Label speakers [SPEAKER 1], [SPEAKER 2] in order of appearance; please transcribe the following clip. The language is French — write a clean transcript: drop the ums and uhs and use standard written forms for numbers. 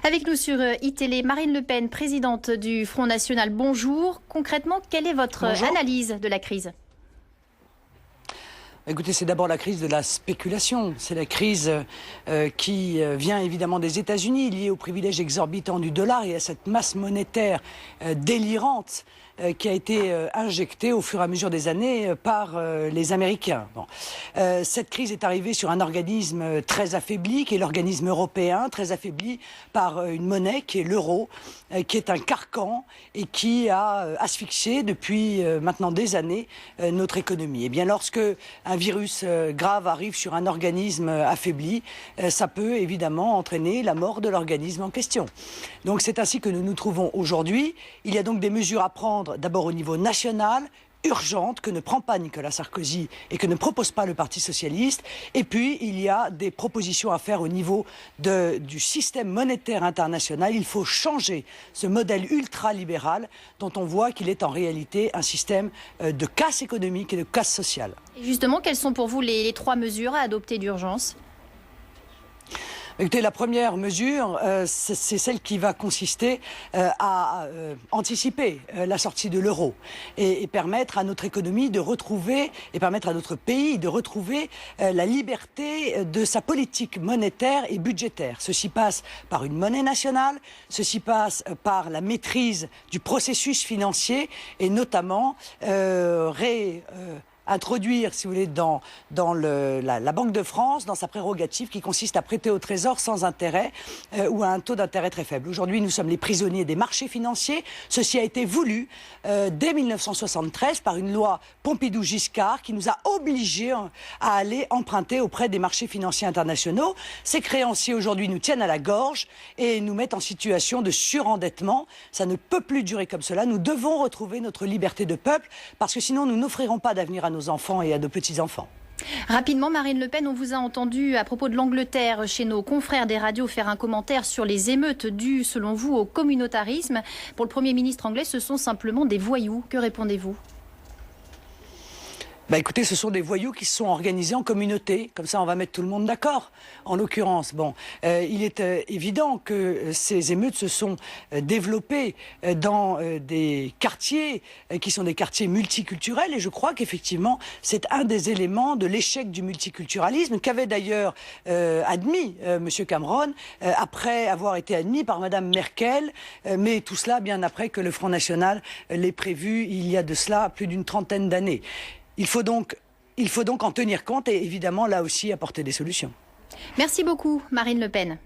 [SPEAKER 1] Avec nous sur iTélé, Marine Le Pen, présidente du Front National. Bonjour. Concrètement, quelle est votre analyse de la crise ?
[SPEAKER 2] Écoutez, c'est d'abord la crise de la spéculation. C'est la crise qui vient évidemment des États-Unis, liée au privilège exorbitant du dollar et à cette masse monétaire délirante qui a été injectée au fur et à mesure des années par les Américains. Bon. Cette crise est arrivée sur un organisme très affaibli, qui est l'organisme européen, très affaibli par une monnaie qui est l'euro, qui est un carcan et qui a asphyxié depuis maintenant des années notre économie. Et bien lorsque un virus grave arrive sur un organisme affaibli, ça peut évidemment entraîner la mort de l'organisme en question. Donc c'est ainsi que nous nous trouvons aujourd'hui. Il y a donc des mesures à prendre d'abord au niveau national, urgente, que ne prend pas Nicolas Sarkozy et que ne propose pas le Parti socialiste. Et puis, il y a des propositions à faire au niveau du système monétaire international. Il faut changer ce modèle ultralibéral dont on voit qu'il est en réalité un système de casse économique et de casse sociale.
[SPEAKER 1] Et justement, quelles sont pour vous les trois mesures à adopter d'urgence ?
[SPEAKER 2] Écoutez, la première mesure, c'est celle qui va consister à anticiper la sortie de l'euro et permettre à notre économie de retrouver, et permettre à notre pays de retrouver la liberté de sa politique monétaire et budgétaire. Ceci passe par une monnaie nationale, ceci passe par la maîtrise du processus financier et notamment introduire, si vous voulez, dans la Banque de France, dans sa prérogative qui consiste à prêter au Trésor sans intérêt ou à un taux d'intérêt très faible. Aujourd'hui, nous sommes les prisonniers des marchés financiers. Ceci a été voulu dès 1973 par une loi Pompidou-Giscard qui nous a obligés à aller emprunter auprès des marchés financiers internationaux. Ces créanciers aujourd'hui nous tiennent à la gorge et nous mettent en situation de surendettement. Ça ne peut plus durer comme cela. Nous devons retrouver notre liberté de peuple parce que sinon nous n'offrirons pas d'avenir à nos enfants et à nos petits-enfants.
[SPEAKER 1] Rapidement, Marine Le Pen, on vous a entendu à propos de l'Angleterre chez nos confrères des radios faire un commentaire sur les émeutes dues, selon vous, au communautarisme. Pour le Premier ministre anglais, ce sont simplement des voyous. Que répondez-vous ?
[SPEAKER 2] Écoutez, ce sont des voyous qui se sont organisés en communauté. Comme ça, on va mettre tout le monde d'accord. En l'occurrence, il est évident que ces émeutes se sont développées dans des quartiers qui sont des quartiers multiculturels. Et je crois qu'effectivement, c'est un des éléments de l'échec du multiculturalisme qu'avait d'ailleurs admis M. Cameron après avoir été admis par Mme Merkel. Mais tout cela bien après que le Front National l'ait prévu il y a de cela plus d'une trentaine d'années. Il faut donc en tenir compte et évidemment là aussi apporter des solutions.
[SPEAKER 1] Merci beaucoup Marine Le Pen.